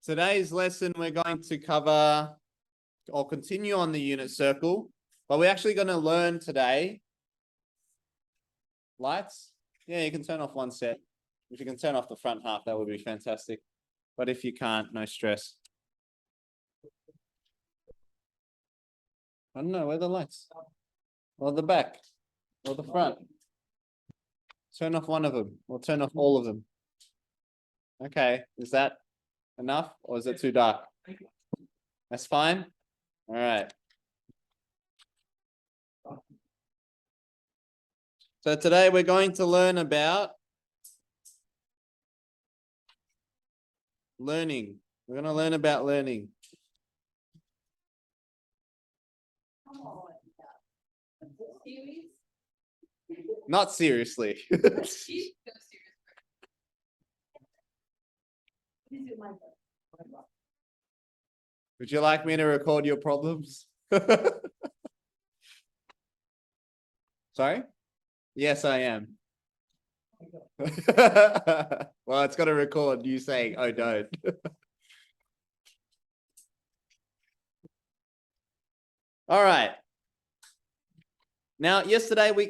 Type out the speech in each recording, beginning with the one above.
Today's lesson, we're going to cover or continue on the unit circle, but we're actually going to learn today. Lights? Yeah, you can turn off one set. If you can turn off the front half, that would be fantastic. But if you can't, no stress. I don't know, where are the lights? Or the back? Or the front? Turn off one of them, or turn off all of them. Okay, is that enough, or is it too dark? That's fine? All right. So today we're going to learn about learning. We're going to learn about learning. Not seriously. Would you like me to record your problems? Sorry? Yes, I am. Well, it's got to record you saying, oh, don't. All right. Now, yesterday we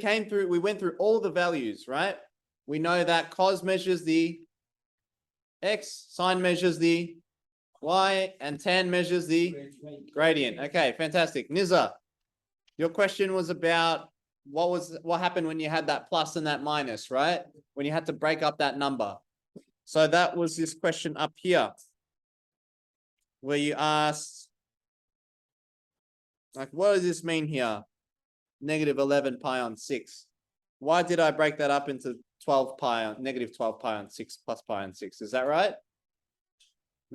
went through all the values, right? We know that cos measures the x, sine measures the y, and tan measures the gradient. Okay, fantastic. Nizar, your question was about what happened when you had that plus and that minus, right? When you had to break up that number. So that was this question up here, where you asked, like, what does this mean here? Negative 11 pi on 6. Why did I break that up into 12 pi on negative 12 pi on 6 plus pi on 6? Is that right?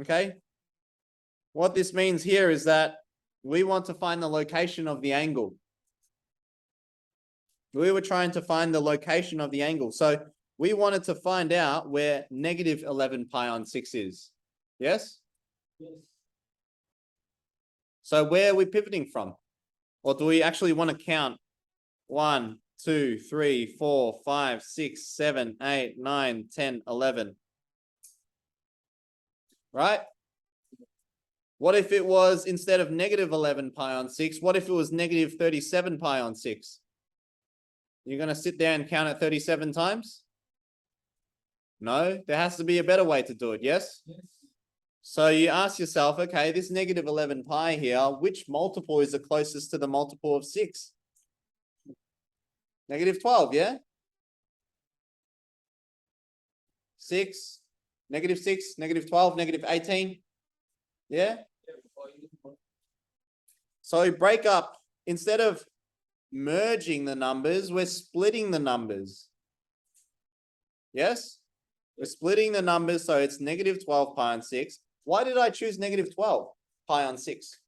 Okay. What this means here is that we want to find the location of the angle. We were trying to find the location of the angle. So we wanted to find out where negative 11 pi on 6 is. Yes? Yes. So where are we pivoting from? Or do we actually want to count 1, 2, 3, 4, 5, 6, 7, 8, 9, 10, 11? Right? What if it was, instead of negative 11 pi on 6, what if it was negative 37 pi on 6? You're going to sit there and count it 37 times? No, there has to be a better way to do it, yes? Yes. So you ask yourself, okay, this negative 11 pi here, which multiple is the closest to the multiple of 6? Negative 12, yeah? 6, negative 6, negative 12, negative 18. Yeah? So we break up, instead of merging the numbers, we're splitting the numbers. Yes? We're splitting the numbers, so it's negative 12 pi on 6. Why did I choose negative 12 pi on 6?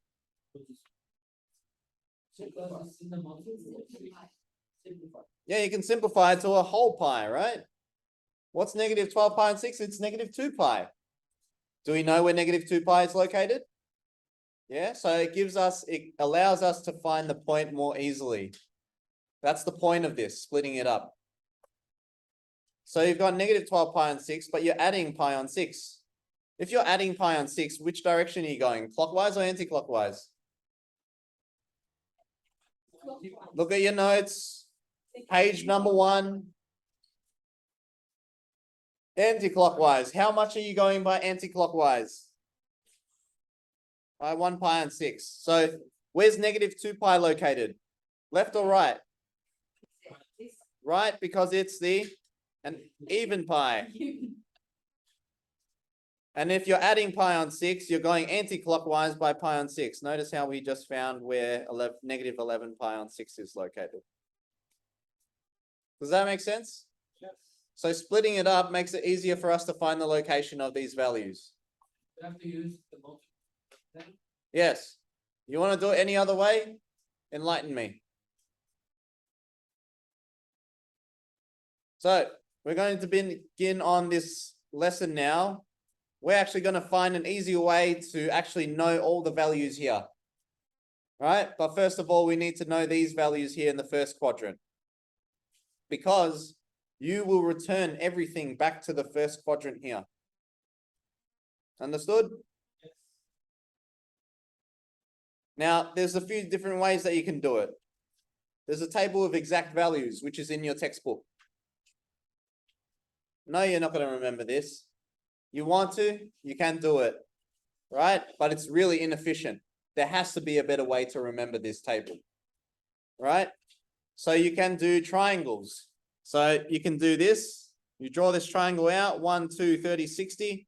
Yeah, you can simplify it to a whole pi, right? What's negative 12 pi on 6? It's negative 2 pi. Do we know where negative 2 pi is located? Yeah, so it allows us to find the point more easily. That's the point of this, splitting it up. So you've got negative 12 pi on 6, but you're adding pi on 6. If you're adding pi on 6, which direction are you going? Clockwise or anti-clockwise? Look at your notes. Page number 1. Anti-clockwise. How much are you going by anti-clockwise? By 1 pi on 6. So where's negative 2 pi located? Left or right? Right, because it's an even pi. And if you're adding pi on 6, you're going anti-clockwise by pi on 6. Notice how we just found where negative 11 pi on 6 is located. Does that make sense? Yes. So splitting it up makes it easier for us to find the location of these values. We have to use the multiple. Yes. You want to do it any other way? Enlighten me. So we're going to begin on this lesson now. We're actually going to find an easier way to actually know all the values here. Right? But first of all, we need to know these values here in the first quadrant, because you will return everything back to the first quadrant here. Understood? Now, there's a few different ways that you can do it. There's a table of exact values, which is in your textbook. No, you're not going to remember this. You want to, you can do it, right? But it's really inefficient. There has to be a better way to remember this table, right? So you can do triangles. So you can do this. You draw this triangle out, 1, 2, 30, 60.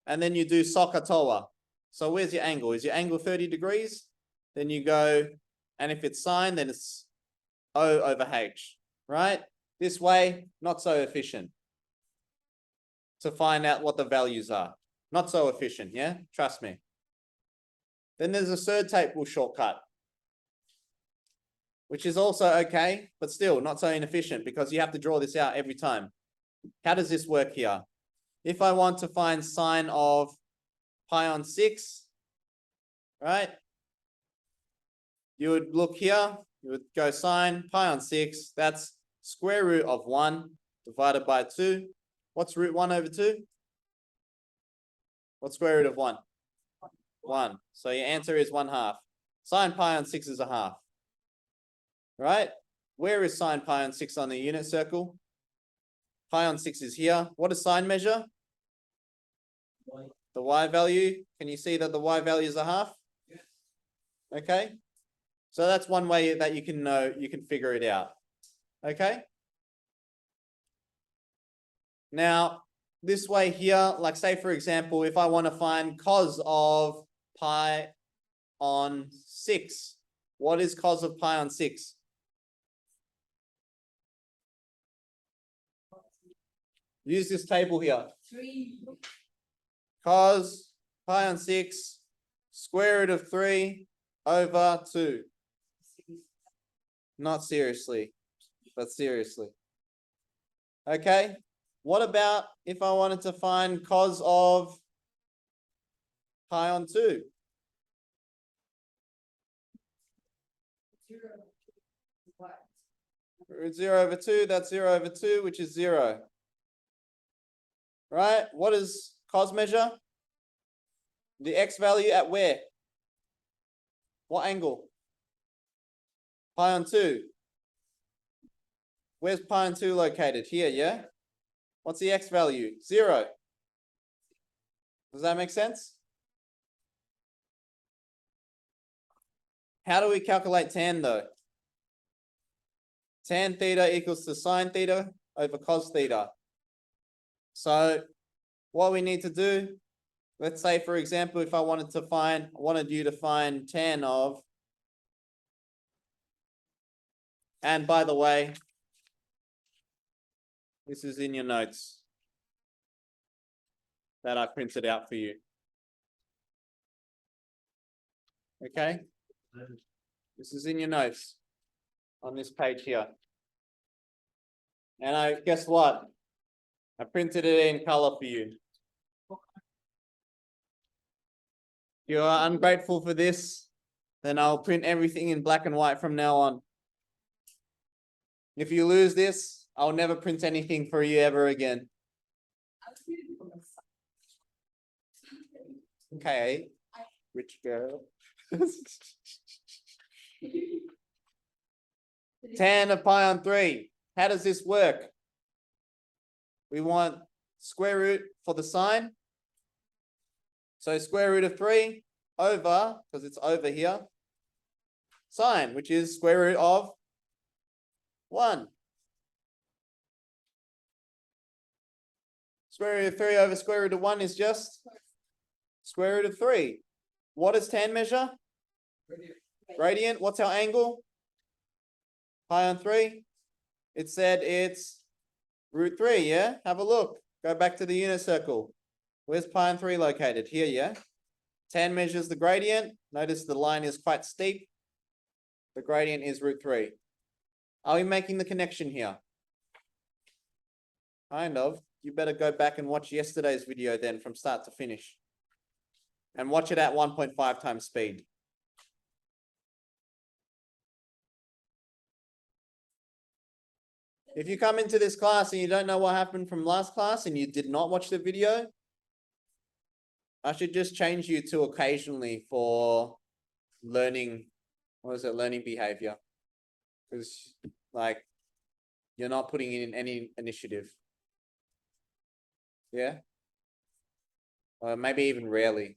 And then you do SOHCAHTOA. So where's your angle? Is your angle 30 degrees? Then you go, and if it's sine, then it's O over H, right? This way, not so efficient to find out what the values are. Not so efficient, yeah? Trust me. Then there's a third table shortcut, which is also okay, but still not so inefficient because you have to draw this out every time. How does this work here? If I want to find sine of pi on 6, right? You would look here, you would go sine pi on 6, that's square root of 1 divided by 2. What's root 1 over 2? What's square root of 1? 1. So your answer is 1/2. Sine pi on 6 is 1/2. Right? Where is sine pi on 6 on the unit circle? Pi on 6 is here. What does sine measure? The y value. Can you see that the y value is 1/2? Yes. Okay. So that's one way that you can know, you can figure it out. Okay. Now, this way here, like say for example, if I want to find cos of pi on 6, what is cos of pi on 6? Use this table here. 3. Cos pi on 6, square root of 3 over 2. Not seriously, but seriously. Okay. What about if I wanted to find cos of pi on 2? 0. What? Root 0 over 2, that's 0 over 2, which is 0. Right? What does cos measure? The x value at where? What angle? Pi on 2. Where's pi on 2 located? Here, yeah? What's the x value? 0. Does that make sense? How do we calculate tan though? Tan theta equals to sine theta over cos theta. So what we need to do, let's say for example, if I wanted you to find tan of, and by the way, this is in your notes that I printed out for you. Okay? This is in your notes on this page here. And guess what? I printed it in color for you. If you are ungrateful for this, then I'll print everything in black and white from now on. If you lose this, I'll never print anything for you ever again. Okay, rich girl. Tan of pi on 3. How does this work? We want square root for the sine. So square root of 3 over, because it's over here, sine, which is square root of 1. Square root of 3 over square root of 1 is just square root of 3. What does tan measure? Gradient. What's our angle? Pi on 3. It said it's root 3, yeah? Have a look. Go back to the unit circle. Where's pi on 3 located? Here, yeah? Tan measures the gradient. Notice the line is quite steep. The gradient is root 3. Are we making the connection here? Kind of. You better go back and watch yesterday's video then from start to finish. And watch it at 1.5 times speed. If you come into this class and you don't know what happened from last class and you did not watch the video, I should just change you to occasionally for learning, what is it, learning behavior. Because like, you're not putting in any initiative. Yeah? Or maybe even rarely.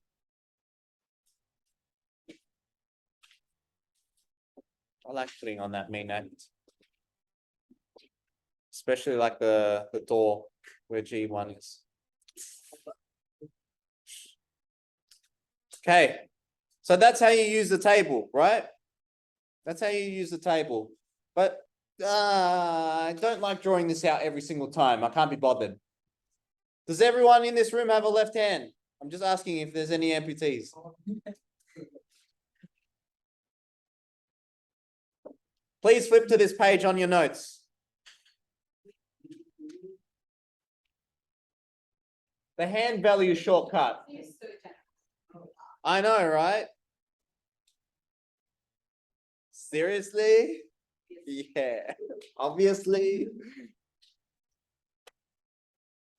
I like putting on that mean note. Especially like the door where G1 is. Okay, so that's how you use the table, right? That's how you use the table. But I don't like drawing this out every single time. I can't be bothered. Does everyone in this room have a left hand? I'm just asking if there's any amputees. Please flip to this page on your notes. The hand value shortcut. I know, right? Seriously? Yeah, obviously.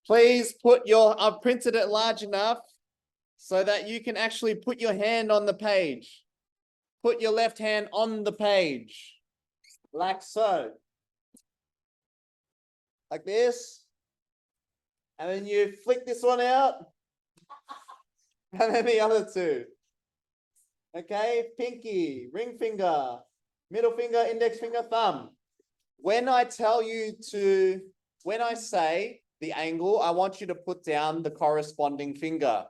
Please put your, I've printed it large enough so that you can actually put your hand on the page. Put your left hand on the page. Like so. Like this. And then you flick this one out. And then the other two. Okay, pinky, ring finger, middle finger, index finger, thumb. When I tell you to, when I say the angle, I want you to put down the corresponding finger.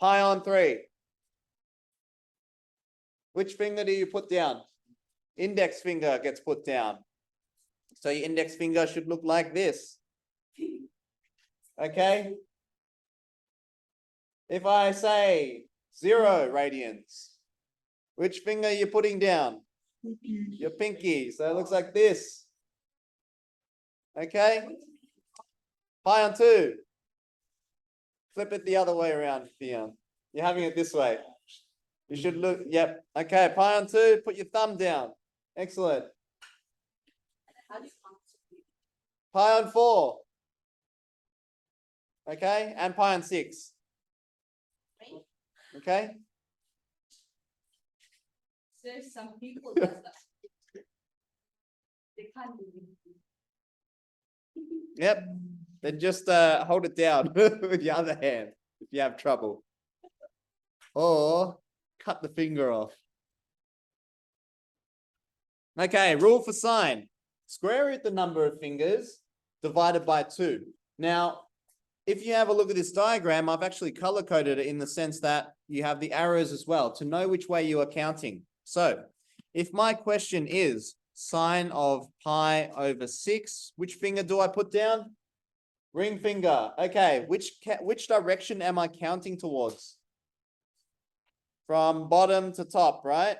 Pi on 3. Which finger do you put down? Index finger gets put down. So your index finger should look like this. Okay? If I say 0 radians, which finger are you putting down? Your pinky. So it looks like this. Okay? Pi on 2. Flip it the other way around, Theon. You're having it this way. You should look, yep. Okay, pi on 2, put your thumb down. Excellent. Pi on 4. Okay, and pi on 6. Okay? So some people does that. They can't do it. Yep. Then just hold it down with your other hand if you have trouble. Or cut the finger off. Okay, rule for sign. Square root the number of fingers divided by 2. Now, if you have a look at this diagram, I've actually color coded it in the sense that you have the arrows as well to know which way you are counting. So if my question is sine of pi over 6, which finger do I put down? Ring finger. Okay, which direction am I counting towards? From bottom to top, right?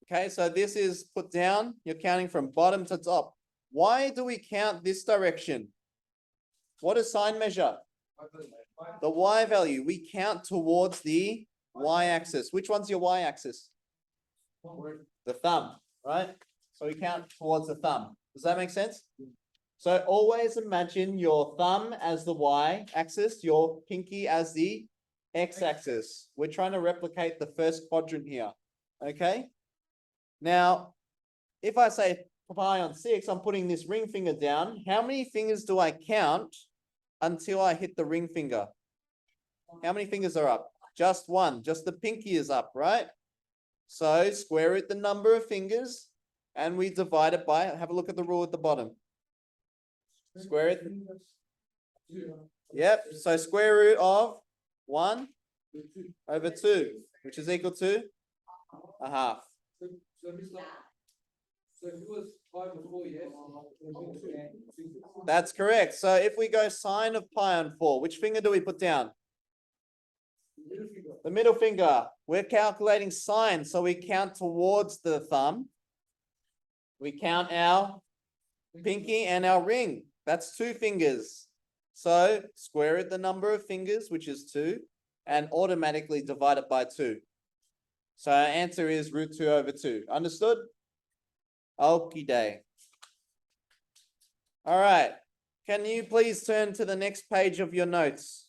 Okay, so this is put down. You're counting from bottom to top. Why do we count this direction? What does sine measure? The y value. We count towards the y-axis. Which one's your y-axis? The thumb, right? So we count towards the thumb. Does that make sense? So always imagine your thumb as the y-axis, your pinky as the x-axis. We're trying to replicate the first quadrant here, okay? Now, if I say pi on 6, I'm putting this ring finger down. How many fingers do I count until I hit the ring finger? How many fingers are up? Just one. Just the pinky is up, right? So square root the number of fingers and we divide it by, have a look at the rule at the bottom. Square it. Yep. So square root of 1 over 2, which is equal to a half. So if it was pi before, yes. That's correct. So if we go sine of pi on 4, which finger do we put down? The middle finger. We're calculating sine, so we count towards the thumb. We count our pinky and our ring. That's 2 fingers. So square root the number of fingers, which is 2, and automatically divide it by 2. So our answer is root 2 over 2. Understood? Okie day. All right. Can you please turn to the next page of your notes?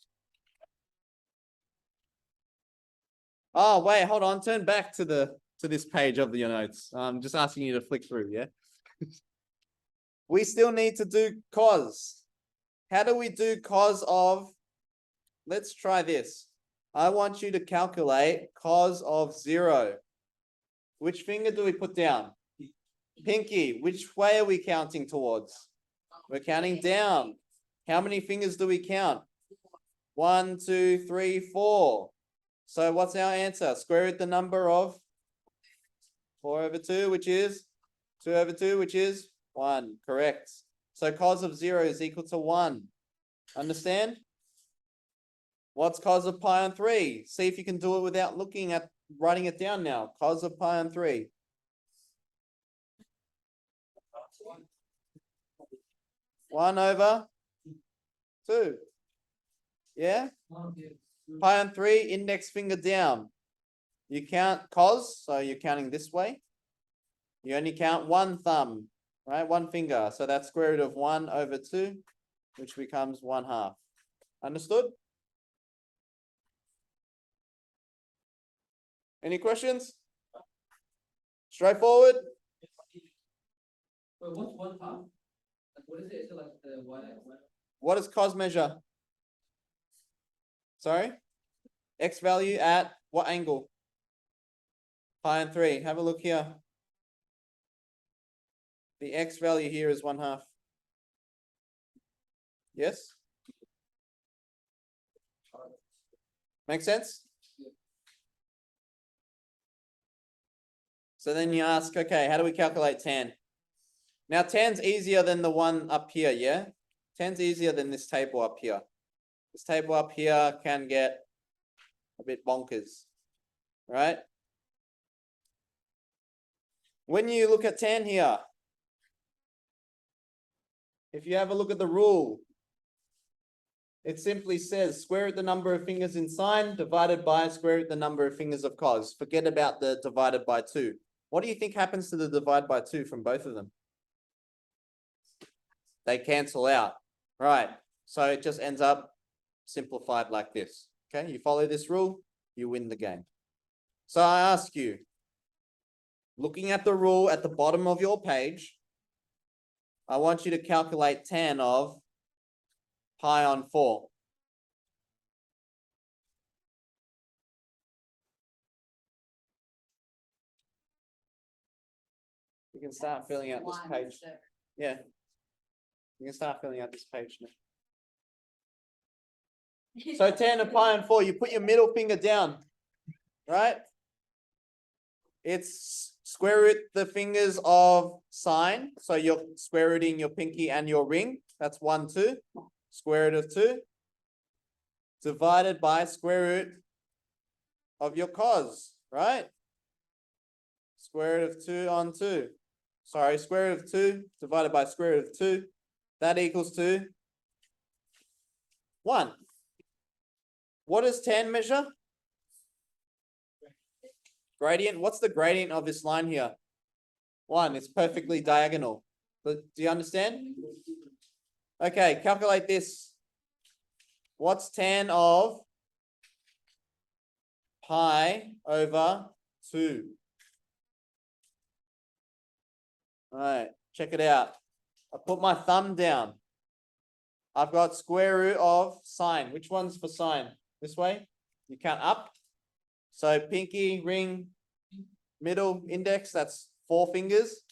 Oh, wait, hold on. Turn back to this page of your notes. I'm just asking you to flick through, yeah? We still need to do cos. How do we do cos of? Let's try this. I want you to calculate cos of 0. Which finger do we put down? Pinky. Which way are we counting towards? We're counting down. How many fingers do we count? 1, 2, 3, 4. So what's our answer? Square root the number of 4/2, which is 2/2, which is 1. Correct. So cos of 0 is equal to 1. Understand? What's cos of pi on 3? See if you can do it without looking at writing it down now. Cos of pi on 3. 1/2. Yeah? Pi on 3, index finger down. You count cos, so you're counting this way. You only count one thumb, right? One finger. So that's square root of 1/2, which becomes 1/2. Understood? Any questions? Straightforward? But what's 1/2? Like, what is it? Is it like the y? What does cos measure? Sorry? X value at what angle? Pi on 3. Have a look here. The X value here is 1/2. Yes? Make sense? So then you ask, okay, how do we calculate tan? Now tan's easier than the one up here, yeah? Tan's easier than this table up here. This table up here can get a bit bonkers, right? When you look at tan here, if you have a look at the rule, it simply says square root the number of fingers in sine divided by square root the number of fingers of cos. Forget about the divided by 2. What do you think happens to the divide by 2 from both of them? They cancel out, right? So it just ends up simplified like this. Okay, you follow this rule, you win the game. So I ask you, looking at the rule at the bottom of your page, I want you to calculate tan of pi on 4. You can start filling out this page. Yeah. You can start filling out this page now. So tan of pi on 4, you put your middle finger down, right? It's square root the fingers of sine. So you're square rooting your pinky and your ring. That's 1, 2. Square root of 2. Divided by square root of your cos, right? Square root of 2 on 2. Sorry, square root of 2 divided by square root of 2. That equals to 1. What does tan measure? Gradient. What's the gradient of this line here? 1. It's perfectly diagonal. But do you understand? Okay, calculate this. What's tan of pi over 2? All right, check it out. I put my thumb down. I've got square root of sine. Which one's for sine? This way? You count up. So pinky, ring, middle, index, that's 4 fingers.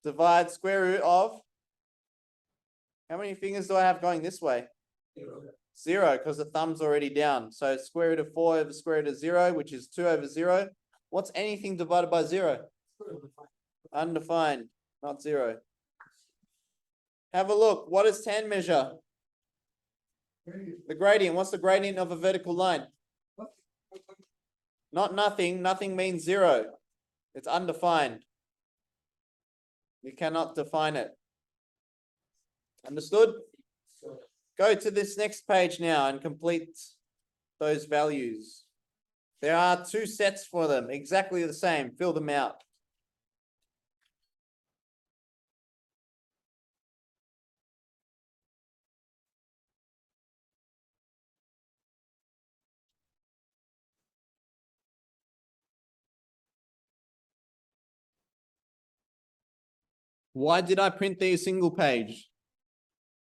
Divide square root of, how many fingers do I have going this way? 0, because the thumb's already down. So square root of 4 over square root of 0, which is 2/0. What's anything divided by 0? Undefined, not 0. Have a look. What does tan measure? The gradient. What's the gradient of a vertical line? Not nothing. Nothing means 0. It's undefined. You cannot define it. Understood? Go to this next page now and complete those values. There are 2 sets for them, exactly the same. Fill them out. Why did I print these single page?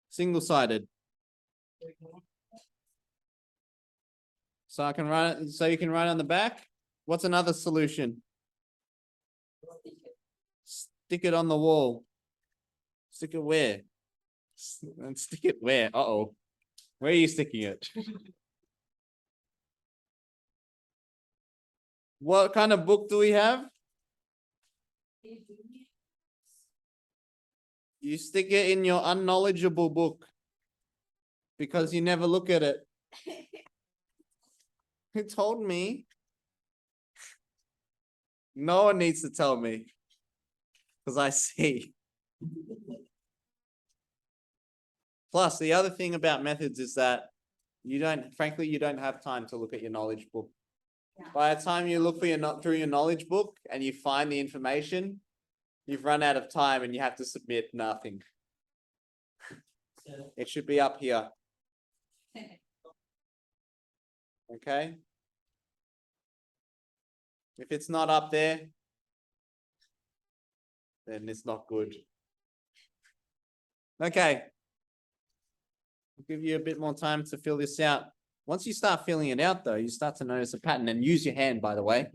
Single-sided. So I can write it, so you can write on the back. What's another solution? Stick it on the wall. Stick it where? And stick it where? Uh-oh. Where are you sticking it? What kind of book do we have? You stick it in your unknowledgeable book because you never look at it. Who told me? No one needs to tell me because I see. Plus, the other thing about methods is that frankly, you don't have time to look at your knowledge book. Yeah. By the time you look through your knowledge book and you find the information, you've run out of time and you have to submit nothing. It should be up here. Okay? If it's not up there, then it's not good. Okay. I'll give you a bit more time to fill this out. Once you start filling it out though, you start to notice a pattern, and use your hand, by the way.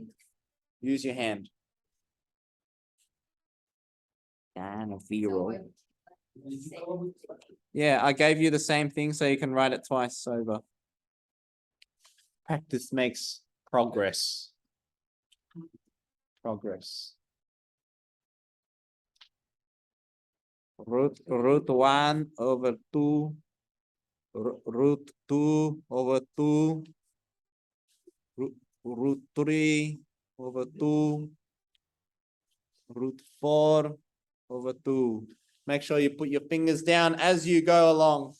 Use your hand. Yeah, I gave you the same thing so you can write it twice over. Practice makes progress. Progress. Root 1 over 2. Root 2 over 2. Root 3 over 2. Root 4 over 2. Make sure you put your fingers down as you go along.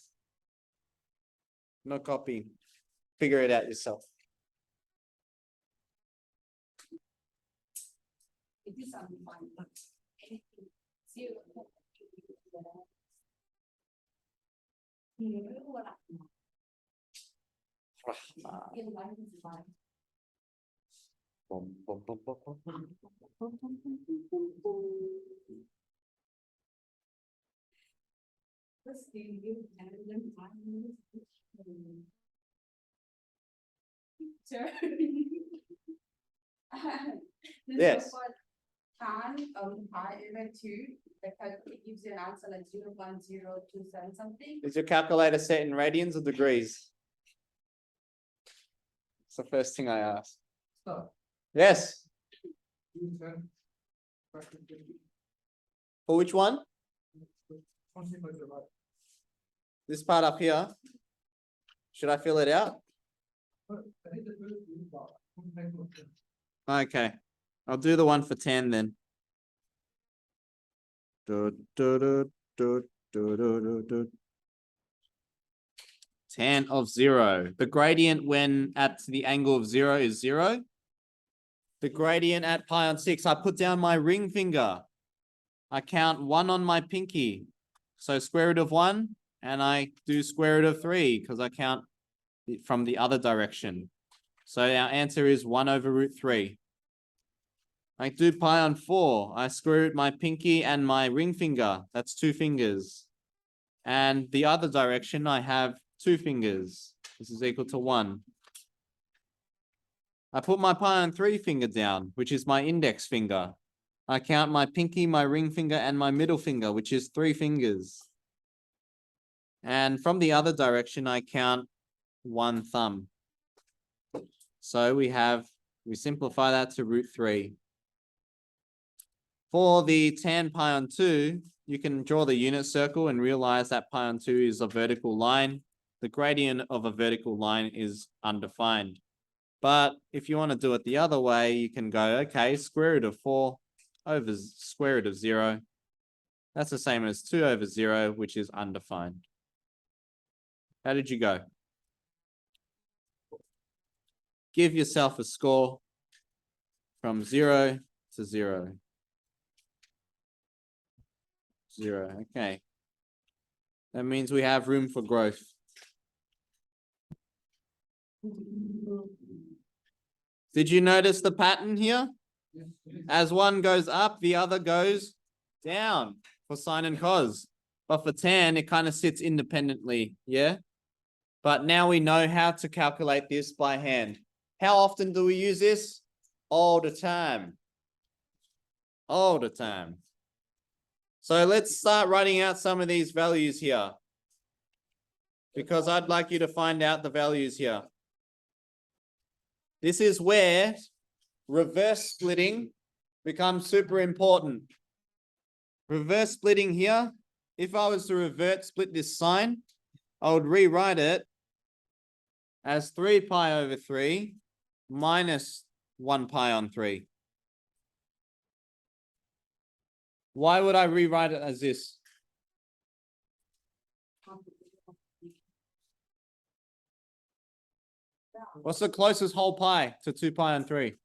No copying. Figure it out yourself. Yes. Tan pi over 2, because it gives you an answer like 0.027 something. Is your calculator set in radians or degrees? It's the first thing I asked. Stop. Yes. For which one? This part up here. Should I fill it out? Okay. I'll do the one for 10 then. 10 of 0. The gradient when at the angle of 0 is 0. The gradient at pi on 6, I put down my ring finger. I count 1 on my pinky. So square root of 1, and I do square root of 3 because I count from the other direction. So our answer is 1 over root 3. I do pi on 4. I square root my pinky and my ring finger. That's 2 fingers. And the other direction, I have 2 fingers. This is equal to 1. I put my pi on 3 finger down, which is my index finger. I count my pinky, my ring finger, and my middle finger, which is 3 fingers. And from the other direction, I count 1 thumb. So we simplify that to root 3. For the tan pi on 2, you can draw the unit circle and realize that pi on 2 is a vertical line. The gradient of a vertical line is undefined. But if you want to do it the other way, you can go, okay, square root of 4 over square root of 0. That's the same as 2 over 0, which is undefined. How did you go? Give yourself a score from 0 to 0. 0, okay. That means we have room for growth. Did you notice the pattern here? As one goes up, the other goes down. for sine and cos. But for tan, it kind of sits independently, yeah? But now we know how to calculate this by hand. How often do we use this? All the time. All the time. So let's start writing out some of these values here. Because I'd like you to find out the values here. This is where reverse splitting becomes super important. Reverse splitting here, if I was to revert split this sign, I would rewrite it as 3 pi over 3 minus 1 pi on 3. Why would I rewrite it as this? What's the closest whole pi to 2 pi on 3?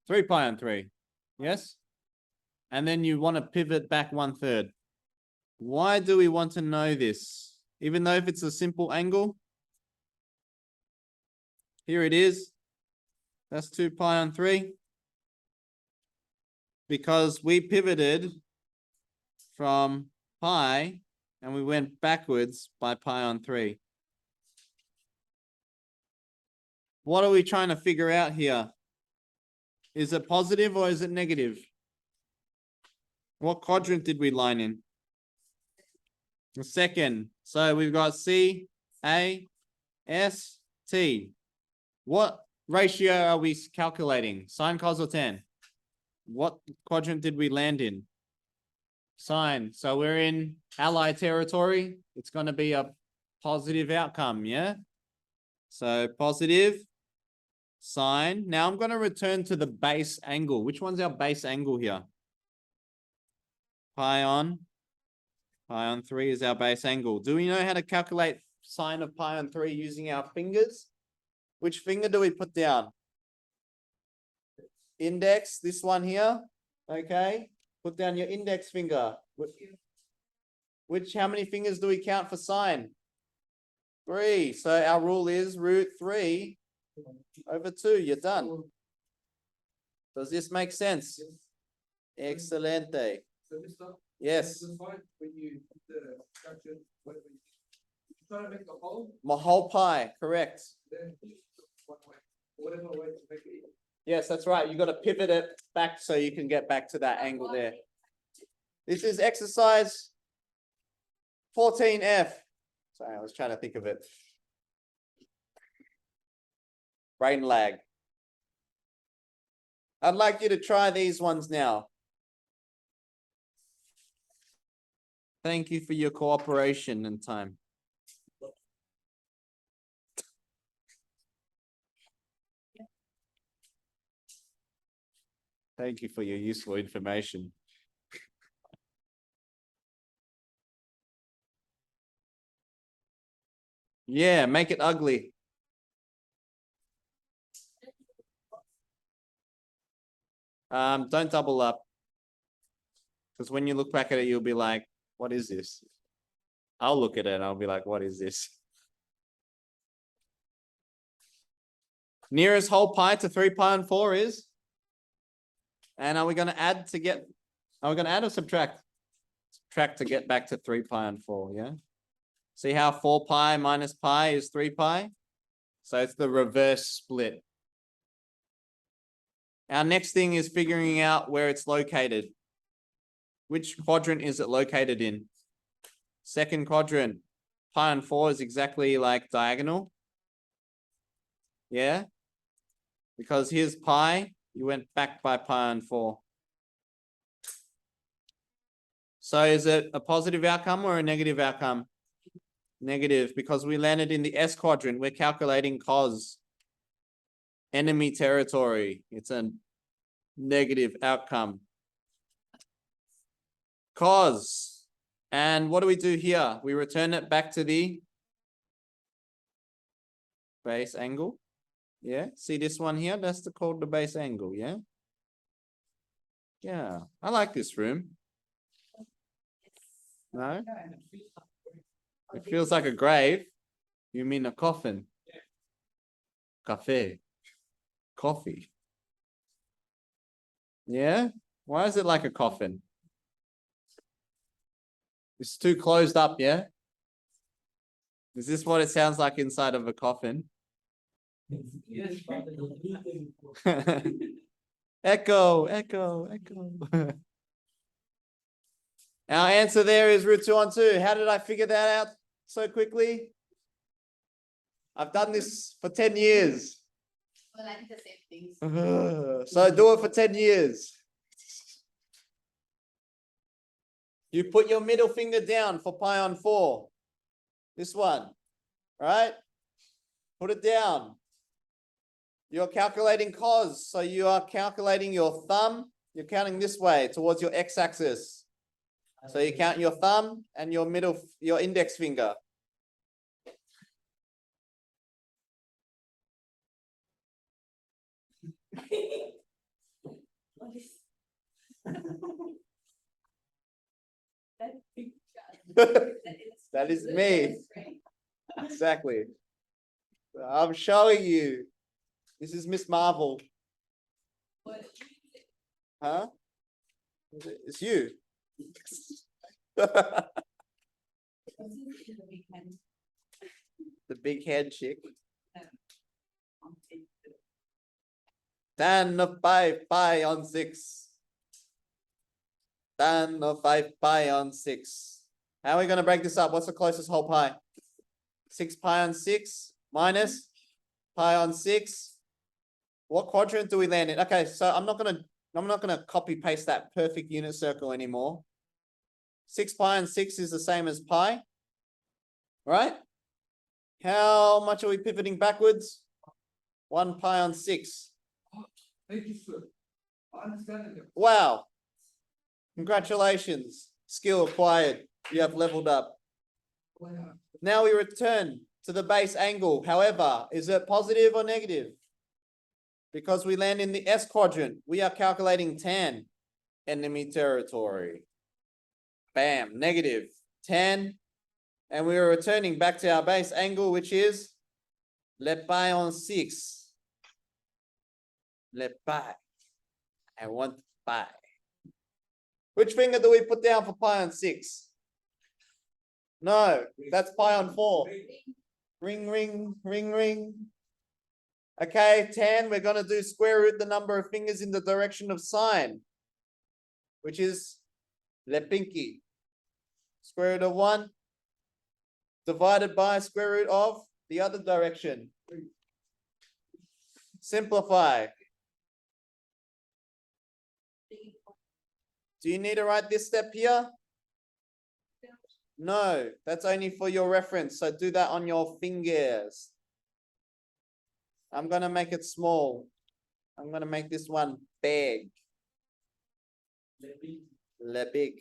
3 pi on 3. Yes? And then you want to pivot back 1/3. Why do we want to know this? Even though if it's a simple angle, here it is. That's 2 pi on 3. Because we pivoted from pi and we went backwards by pi on 3. What are we trying to figure out here? Is it positive or is it negative? What quadrant did we line in? The second. So we've got C, A, S, T. What ratio are we calculating? Sine, cos, or tan? What quadrant did we land in? Sine. So we're in ally territory. It's going to be a positive outcome, yeah? So positive sine. Now I'm going to return to the base angle. Which one's our base angle here? Pi on 3 is our base angle. Do we know how to calculate sine of pi on 3 using our fingers? Which finger do we put down? Index, this one here. Okay. Put down your index finger. How many fingers do we count for sine? 3. So our rule is √3 over 2. You're done. Does this make sense? Excelente. So this stuff. Yes. The point when you put the structure, when you try to make a hole, My whole pi, correct. then one way, whatever way to make it. Yes, that's right. You got to pivot it back so you can get back to that angle there. This is exercise 14F. Sorry, I was trying to think of it. Brain lag. I'd like you to try these ones now. Thank you for your cooperation and time. Thank you for your useful information. Yeah, make it ugly. Don't double up. Because when you look back at it, you'll be like, what is this? I'll look at it and I'll be like, what is this? Nearest whole pi to 3 pi on 4 is? And are we going to add to get, are we going to add or subtract? Subtract to get back to 3 pi on 4, yeah? See how 4 pi minus pi is 3 pi? So it's the reverse split. Our next thing is figuring out where it's located. Which quadrant is it located in? Second quadrant. Pi on 4 is exactly like diagonal. Yeah? Because here's pi, you went back by pi on 4. So is it a positive outcome or a negative outcome? Negative, because we landed in the S quadrant. We're calculating cos. Enemy territory. It's a negative outcome. Cos. And what do we do here? We return it back to the base angle. Yeah, see this one here? That's called the base angle, yeah? Yeah, I like this room. No? It feels like a grave. You mean a coffin? Cafe. Coffee. Yeah? Why is it like a coffin? It's too closed up, yeah? Is this what it sounds like inside of a coffin? Yes. Echo, echo, echo. Our answer there is root 2 on 2. How did I figure that out so quickly? I've done this for 10 years. Well, I did the same things. So do it for 10 years. You put your middle finger down for pi on 4. This one, right? Put it down. You're calculating cos, so you are calculating your thumb. You're counting this way towards your x-axis. So you count your thumb and your your index finger. That is me. Exactly. I'm showing you. This is Miss Marvel. Huh? It's you. The big head chick. Tan of 5 pi on 6. Tan of 5 pi on 6. How are we going to break this up? What's the closest whole pi? 6 pi on 6 minus pi on 6. What quadrant do we land in? Okay, so I'm not gonna copy paste that perfect unit circle anymore. 6 pi on 6 is the same as pi, right? How much are we pivoting backwards? 1 pi on 6. Thank you, sir. I understand it. Wow. Congratulations. Skill acquired. You have leveled up. Wow. Now we return to the base angle. However, is it positive or negative? Because we land in the S quadrant, we are calculating tan, enemy territory. Bam, negative 10. And we are returning back to our base angle, which is le pi on 6. Le pi. I want pi. Which finger do we put down for pi on 6? No, that's pi on 4. Ring, ring, ring, ring. Okay, 10, we're going to do square root the number of fingers in the direction of sine, which is le pinky. Square root of 1 divided by square root of the other direction. Simplify. Do you need to write this step here? No, that's only for your reference. So do that on your fingers. I'm going to make it small. I'm going to make this one big. Le big.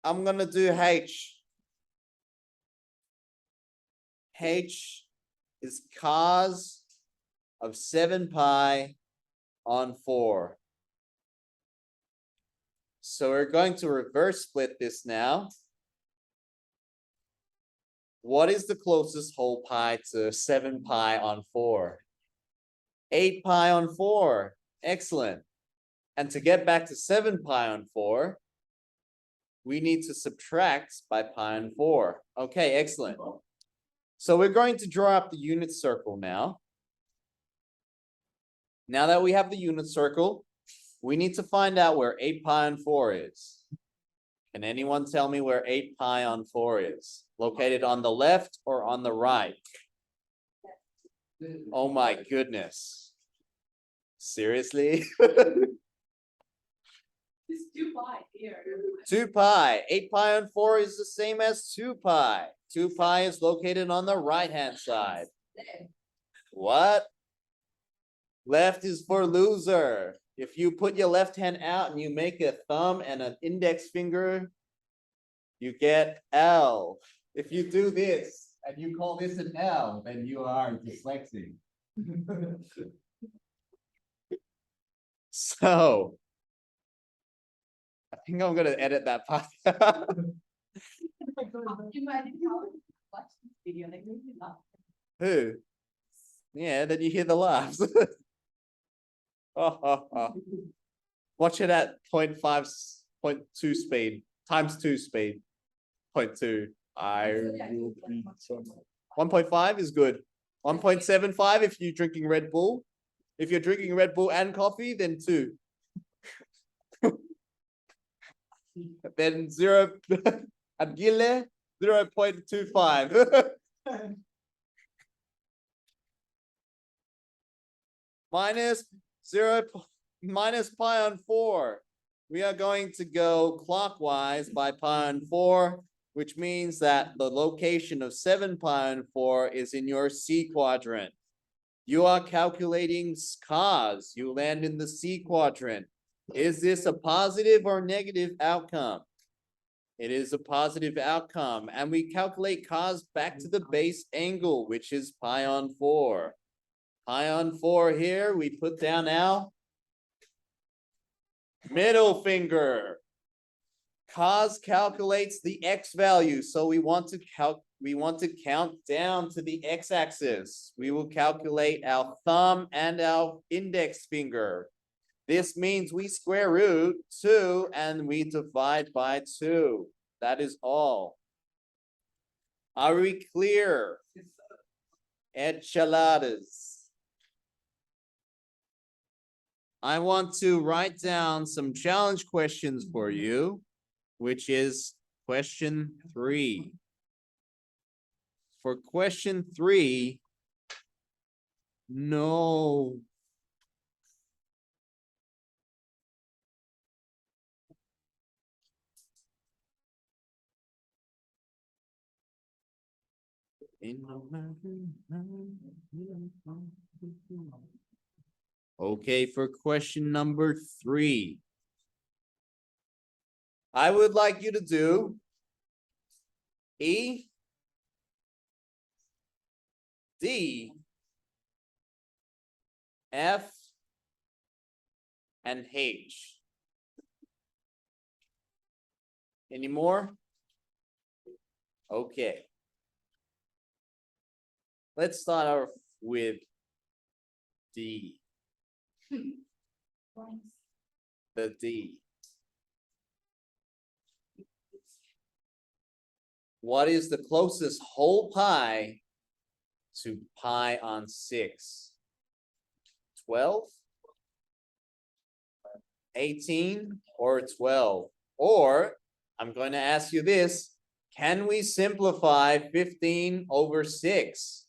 I'm going to do H. H is cos of 7 pi on 4. So we're going to reverse split this now. What is the closest whole pi to 7 pi on 4? 8 pi on 4. Excellent. And to get back to 7 pi on 4, we need to subtract by pi on 4. Okay, excellent. So we're going to draw up the unit circle now. Now that we have the unit circle, we need to find out where 8 pi on 4 is. Can anyone tell me where 8 pi on 4 is? Located on the left or on the right? Oh my goodness. Seriously? It's 2 pi here. 2 pi. 8 pi on 4 is the same as 2 pi. 2 pi is located on the right-hand side. What? Left is for loser. If you put your left hand out and you make a thumb and an index finger, you get L. If you do this and you call this an L, then you are dyslexic. So, I think I'm gonna edit that part. Imagine how watch this video, like maybe not. Who? Yeah, then you hear the laughs. Watch it at 0.5, 0.2 speed, times 2 speed. 0.2. I will be 1.5 is good. 1.75 if you're drinking Red Bull. If you're drinking Red Bull and coffee, then 2. Then 0 Agile 0.25. Minus 0 minus pi on 4. We are going to go clockwise by pi on 4, which means that the location of 7 pi on 4 is in your C quadrant. You are calculating cos. You land in the C quadrant. Is this a positive or negative outcome? It is a positive outcome, and we calculate cos back to the base angle, which is pi on 4. Pi on 4 here, we put down our middle finger. Cos calculates the x value, so we want to count down to the x-axis. We will calculate our thumb and our index finger. This means we square root 2 and we divide by 2. That is all. Are we clear? Enchiladas. I want to write down some challenge questions for you, which is question 3. For question 3, no. Okay, for question number 3. I would like you to do E, D, F, and H. Any more? Okay. Let's start off with D. The D. What is the closest whole pi to pi on 6? 12? 18 or 12? Or I'm going to ask you this, can we simplify 15 over 6?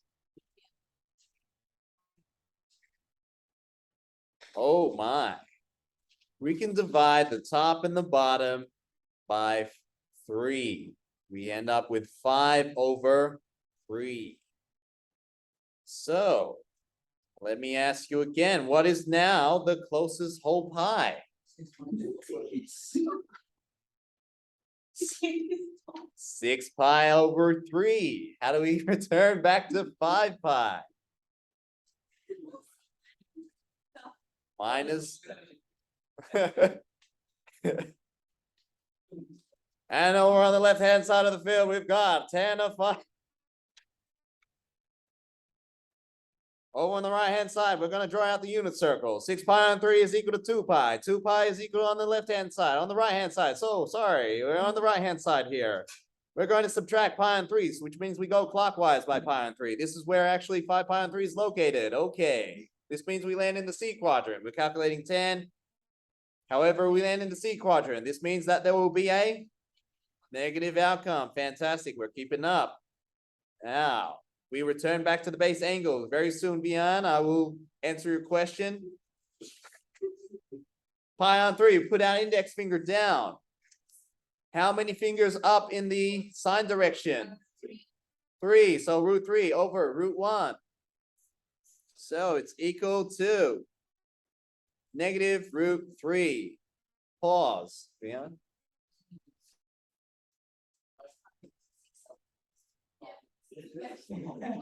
Oh my. We can divide the top and the bottom by 3. We end up with 5 over 3. So, let me ask you again, what is now the closest whole pi? 6 pi over 3. How do we return back to 5 pi? Minus. And over on the left-hand side of the field, we've got 10 of 5. Over on the right-hand side, we're going to draw out the unit circle. 6 pi on 3 is equal to 2 pi. 2 pi is equal on the left-hand side. On the right-hand side, so sorry, we're on the right-hand side here. We're going to subtract pi on 3, which means we go clockwise by pi on 3. This is where actually 5 pi on 3 is located. Okay. This means we land in the C quadrant. We're calculating 10. However, we land in the C quadrant. This means that there will be a negative outcome. Fantastic. We're keeping up. Now, we return back to the base angle. Very soon, Bian, I will answer your question. Pi on 3, put our index finger down. How many fingers up in the sign direction? 3. So root 3 over root 1. So it's equal to negative root 3. Pause. Bian.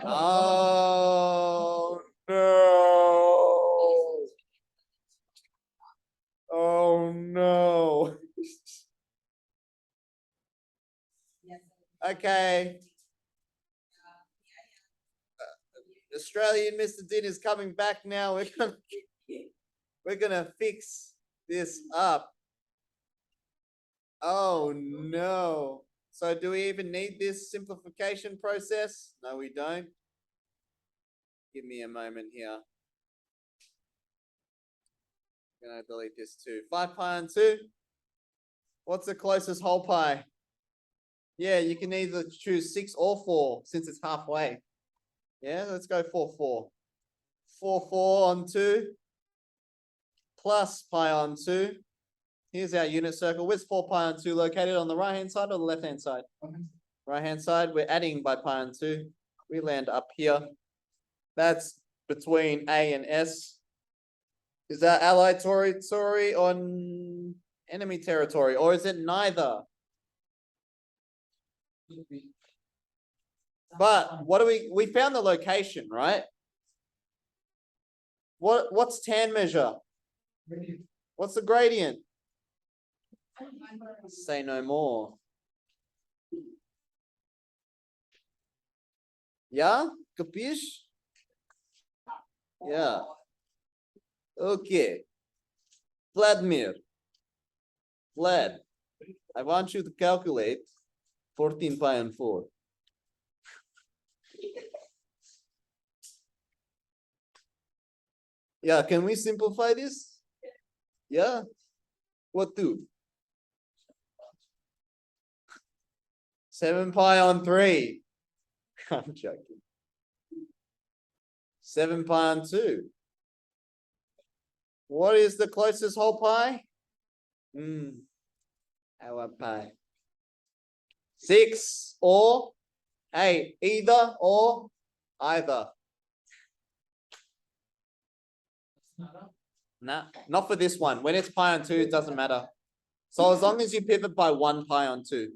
Oh no. Oh no. Okay. Australian Mr. Din is coming back now. We're gonna fix this up. Oh, no. So do we even need this simplification process? No, we don't. Give me a moment here. Gonna delete this too. 5 pi on 2. What's the closest whole pi? Yeah, you can either choose 6 or 4 since it's halfway. Yeah, let's go 4, 4. 4, 4 on 2 plus pi on 2. Here's our unit circle. Where's 4 pi on 2 located, on the right hand side or the left hand side? Right hand side, we're adding by pi on 2. We land up here. That's between A and S. Is that allied territory on enemy territory, or is it neither? But what do we found the location, right? What's tan measure? What's the gradient? Say no more. Yeah, capiche? Yeah. Okay. Vladimir. Vlad, I want you to calculate 14 pi and 4. Yeah, can we simplify this? Yeah? What do? 7 pi on 3. I'm joking. 7 pi on 2. What is the closest whole pi? Our pi. 6 or 8. Either or either. Nah, not for this one. When it's pi on 2, it doesn't matter. So as long as you pivot by 1 pi on 2.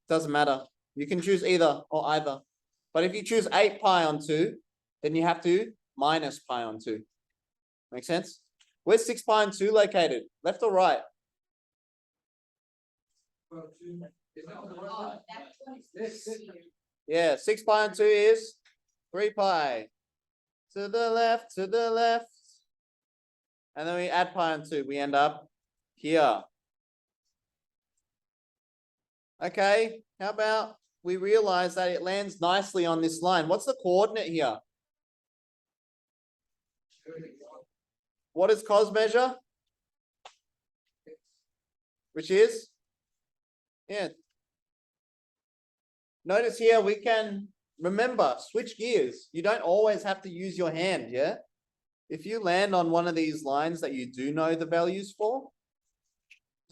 Doesn't matter. You can choose either or either. But if you choose 8 pi on 2, then you have to minus pi on 2. Make sense? Where's 6 pi on 2 located? Left or right? Yeah, 6 pi on 2 is 3 pi. To the left, to the left. And then we add pi on 2. We end up here. Okay, how about we realize that it lands nicely on this line? What's the coordinate here? What is cos measure? Which is? Yeah. Notice here we can, remember, switch gears. You don't always have to use your hand, yeah? If you land on one of these lines that you do know the values for,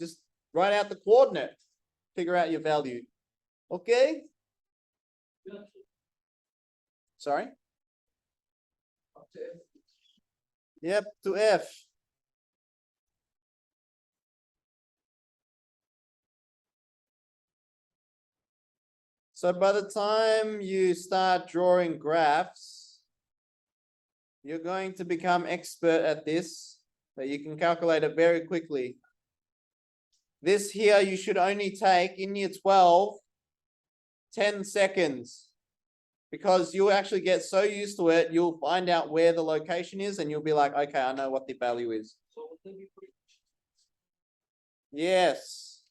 just write out the coordinate, figure out your value. Okay? Sorry? Yep, to F. So by the time you start drawing graphs, you're going to become expert at this, so you can calculate it very quickly. This here, you should only take in year 12, 10 seconds. Because you'll actually get so used to it, you'll find out where the location is and you'll be like, okay, I know what the value is. Yes.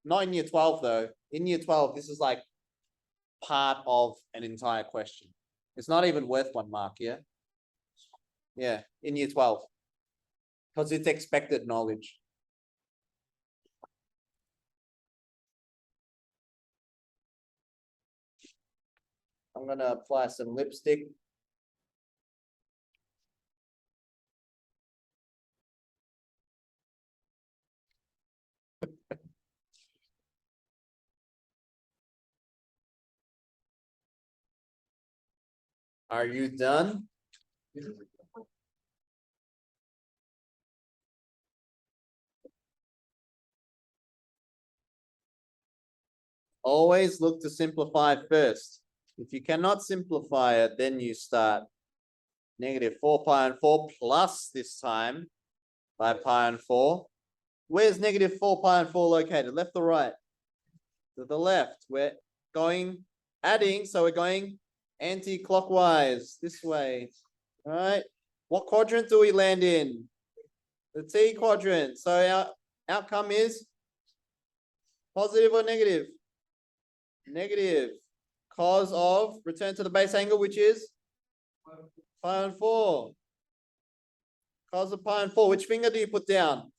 Not in year 12 though. In year 12, this is like part of an entire question. It's not even worth 1 mark, yeah? Yeah, in year 12. Because it's expected knowledge. I'm gonna apply some lipstick. Are you done? Always look to simplify first. If you cannot simplify it, then you start negative 4 pi and 4 plus this time by pi and 4. Where's negative 4 pi and 4 located? Left or right? To the left. We're going adding, so we're going anti-clockwise this way. Alright, what quadrant do we land in? The T quadrant, so our outcome is positive or negative? Negative, cos of, return to the base angle, which is pi on 4. Cos of pi on 4, which finger do you put down?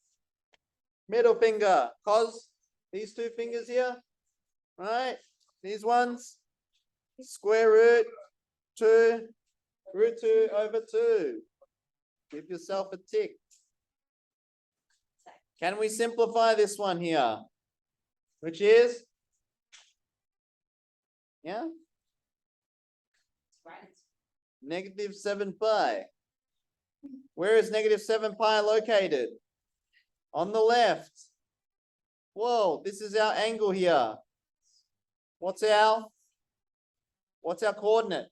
Middle finger, cos these two fingers here, right? These ones, square root 2, root 2 over 2. Give yourself a tick. Can we simplify this one here? Which is? Yeah? Right. Negative 7 pi. Where is negative 7 pi located? On the left. Whoa, this is our angle here. What's our coordinate?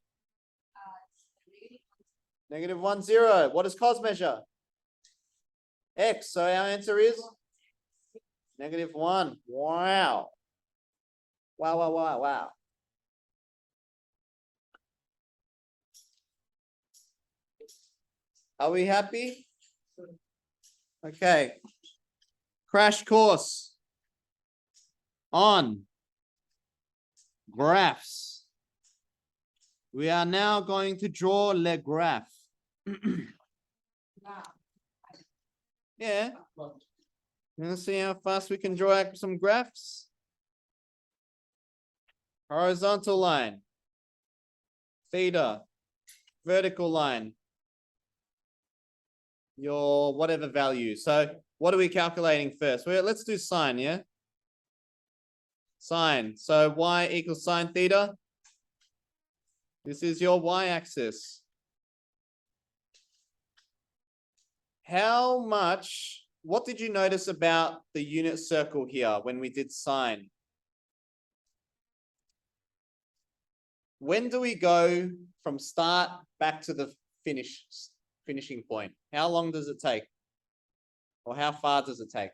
Negative 1, 0. What does cos measure? X. So our answer is negative 1. Wow. Wow, wow, wow, wow. Are we happy? Okay. Crash course on graphs. We are now going to draw le graph. Now, Yeah. Let's see how fast we can draw out some graphs. Horizontal line. Theta. Vertical line. Your whatever value. So what are we calculating first? Well, let's do sine, yeah? Sine. So y equals sine theta. This is your y-axis. How much, what did you notice about the unit circle here when we did sine? When do we go from start back to the finishing point? How long does it take? Or how far does it take?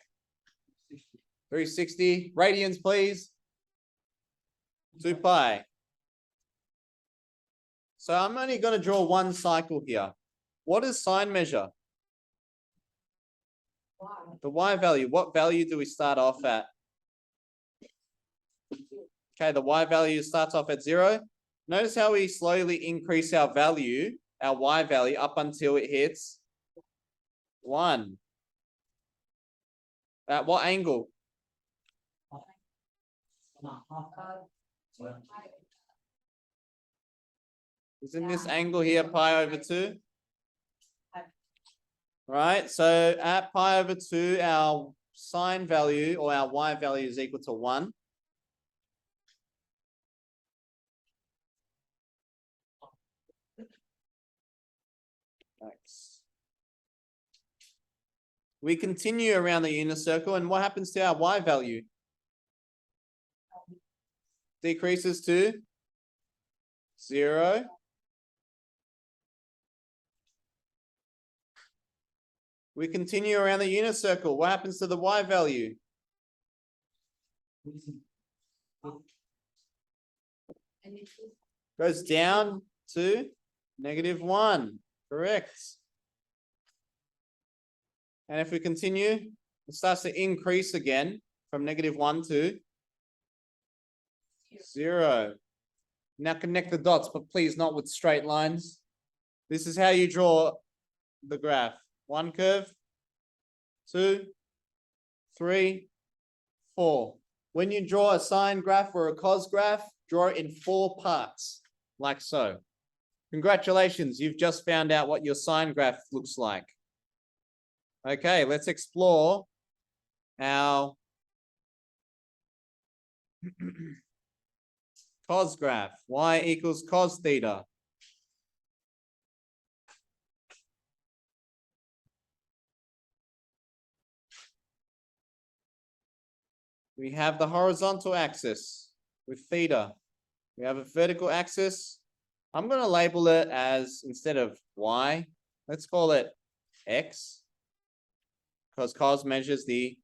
360. Radians, please. 2 pi. So I'm only going to draw one cycle here. What does sine measure? why? The y value. What value do we start off at? Okay, the y value starts off at 0. Notice how we slowly increase our value, our y value, up until it hits 1. At what angle? Two pi. Isn't this angle here pi over 2? Right, so at pi over 2, our sine value or our y value is equal to 1. Thanks. We continue around the unit circle, and what happens to our y value? Decreases to 0. We continue around the unit circle. What happens to the y value? And it is Goes down to -1. Correct. And if we continue, it starts to increase again from -1 to 0. Now connect the dots, but please not with straight lines. This is how you draw the graph. 1 curve, 2, 3, 4. When you draw a sine graph or a cos graph, draw it in 4 parts, like so. Congratulations, you've just found out what your sine graph looks like. Okay, let's explore our cos graph. Y equals cos theta. We have the horizontal axis with theta. We have a vertical axis. I'm going to label it as, instead of y, let's call it x, because cos measures the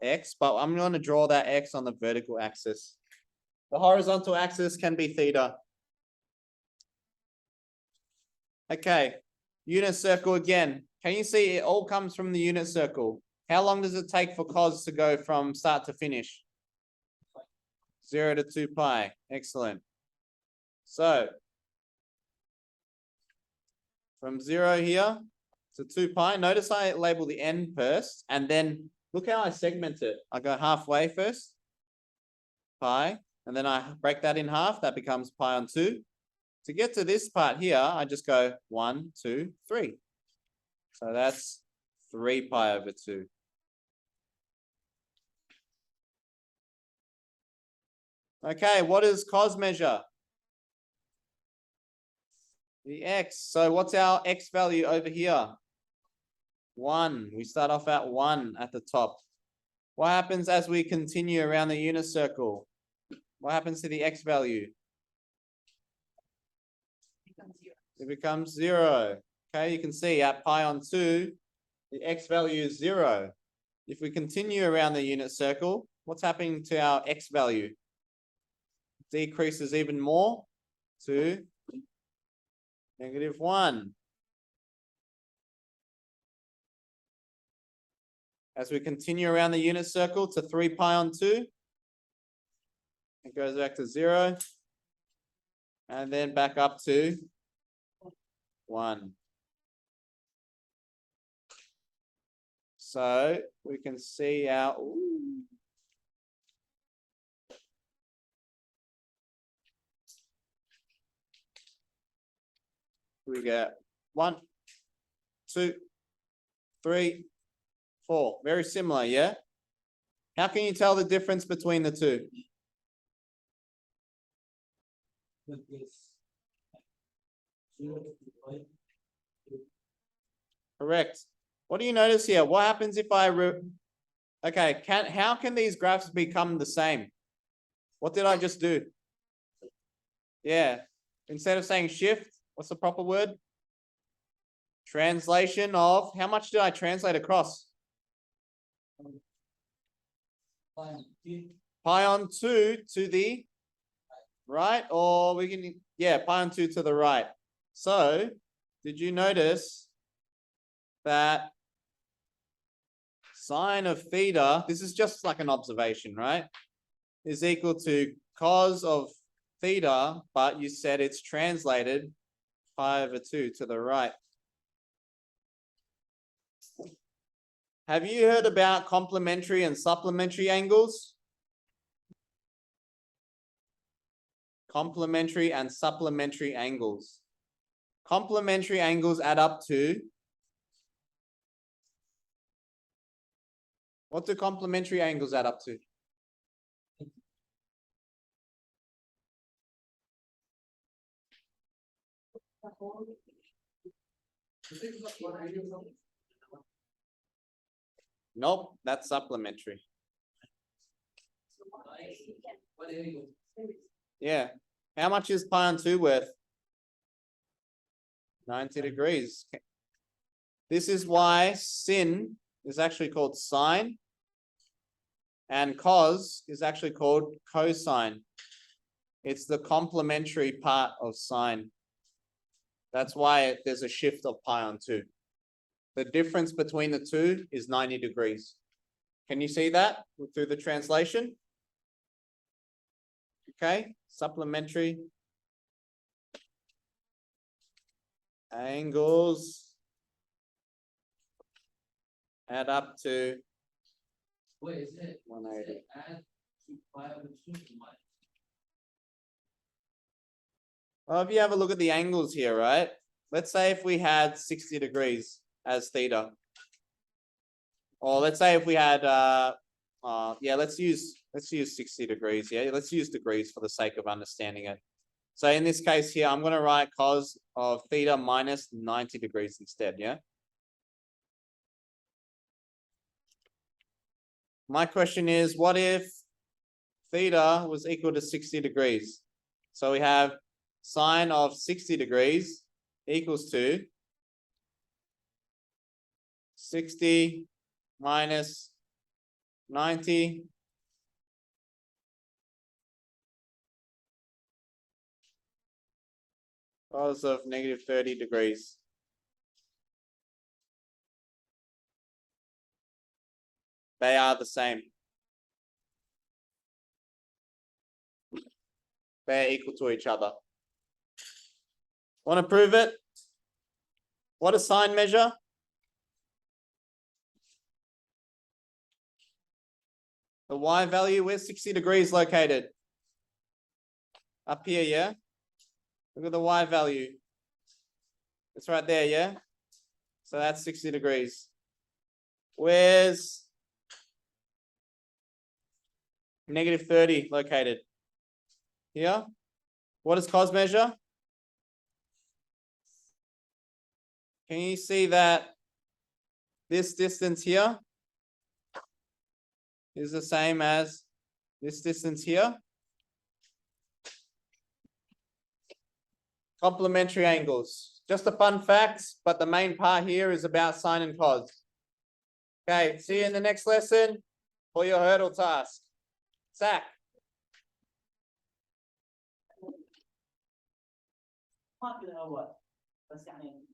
x, but I'm going to draw that x on the vertical axis. The horizontal axis can be theta. Okay, unit circle again. Can you see it all comes from the unit circle? How long does it take for cos to go from start to finish? 0 to 2 pi. Excellent. So from 0 here to 2 pi, notice I label the end first, and then look how I segment it. I go halfway first, pi, and then I break that in half. That becomes pi on 2. To get to this part here, I just go 1, 2, 3. So that's 3 pi over 2. Okay, what does cos measure? The x. So what's our x value over here? 1. We start off at 1 at the top. What happens as we continue around the unit circle? What happens to the x value? Becomes 0. It becomes 0. Okay, you can see at pi on 2, the x value is 0. If we continue around the unit circle, what's happening to our x value? Decreases even more to -1. As we continue around the unit circle to 3 pi on 2, it goes back to 0. And then back up to 1. So we can see our, we get 1, 2, 3, 4. Very similar, yeah? How can you tell the difference between the two? Correct. What do you notice here? What happens if okay, how can these graphs become the same? What did I just do? Yeah. Instead of saying shift, what's the proper word? Translation of, how much did I translate across? Pi on 2 to the right, or we can, yeah, pi on 2 to the right. So, did you notice that sine of theta, this is just like an observation, right? Is equal to cos of theta, but you said it's translated pi over 2 to the right. Have you heard about complementary and supplementary angles? Complementary and supplementary angles. Complementary angles add up to, what do complementary angles add up to? The whole Nope, that's supplementary. Yeah. How much is pi on 2 worth? 90 degrees. This is why sin is actually called sine and cos is actually called cosine. It's the complementary part of sine. That's why there's a shift of pi on 2. The difference between the two is 90 degrees. Can you see that through the translation? Okay, supplementary angles add up to 180. Well, if you have a look at the angles here, right? Let's say if we had 60 degrees as theta. Or let's say if we had yeah, let's use 60 degrees. Yeah, let's use degrees for the sake of understanding it. So in this case here, I'm going to write cos of theta minus 90 degrees instead, yeah? My question is, what if theta was equal to 60 degrees? So we have sine of 60 degrees equals to 60 minus 90. Cos of negative 30 degrees. They are the same. They're equal to each other. Want to prove it? What does sine measure? The y value, where's 60 degrees located? Up here, yeah? Look at the y value. It's right there, yeah? So that's 60 degrees. Where's negative 30 located? Here? What does cos measure? Can you see that this distance here is the same as this distance here? Complementary angles. Just a fun fact, but the main part here is about sine and cos. Okay, see you in the next lesson for your hurdle task. Zach. ما كذا أول بس يعني